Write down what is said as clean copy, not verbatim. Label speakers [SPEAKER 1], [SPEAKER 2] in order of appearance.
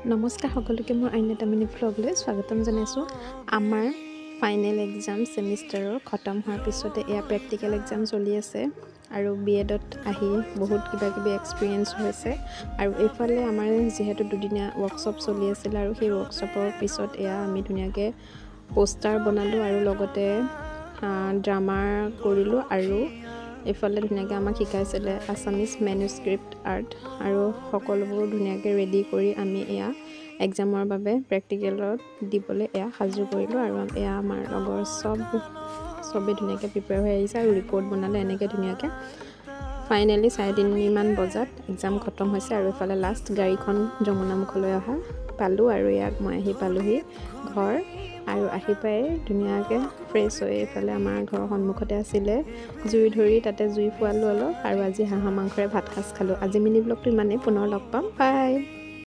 [SPEAKER 1] নমস্কাৰ সকলোকে মোৰ আইন এটা মিনি ভ্লগলৈ স্বাগতম জনাইছোঁ। আমাৰ ফাইনেল এক্সাম ছেমিষ্টাৰৰ খতম হোৱাৰ পিছতে এয়া প্ৰেক্টিকেল এক্সাম চলি আছে আৰু BEdত আহি বহুত কিবাকিবি এক্সপিৰিয়েঞ্চ হৈছে আৰু এইফালে আমাৰ যিহেতু দুদিনীয়া ৱৰ্কশ্বপ চলি আছিল আৰু সেই ৱৰ্কশ্বপৰ পিছত এয়া আমি ধুনীয়াকৈ পোষ্টাৰ বনালোঁ আৰু লগতে ড্ৰামা কৰিলোঁ আৰু এইফালে ধুনীয়াকৈ আমাক শিকাইছিলে আছামিজ মেনুস্ক্ৰিপ্ট আৰ্ট আৰু সকলোবোৰ ধুনীয়াকৈ ৰেডি কৰি আমি এয়া এক্সামৰ বাবে প্ৰেক্টিকেলত দিবলৈ এয়া সাজু কৰিলোঁ আৰু এয়া আমাৰ লগৰ চবেই ধুনীয়াকৈ প্ৰিপেয়াৰ হৈ আহিছে আৰু ৰিপৰ্ট বনালে এনেকৈ ধুনীয়াকৈ ফাইনেলি 3:30মান বজাত এক্সাম খতম হৈছে আৰু এইফালে লাষ্ট গাড়ীখন যমুনামুখলৈ অহা পালোঁ আৰু ইয়াত মই আহি পালোঁহি ঘৰ আৰু আহি পাই ধুনীয়াকৈ ফ্ৰেছ হৈ এইফালে আমাৰ ঘৰৰ সন্মুখতে আছিলে জুই ধৰি তাতে জুই ফুৱালোঁ অলপ আৰু আজি হাঁহৰ মাংসৰে ভাত সাজ খালোঁ। আজি মিনি ব্লগটো ইমানেই, পুনৰ লগ পাম, বাই।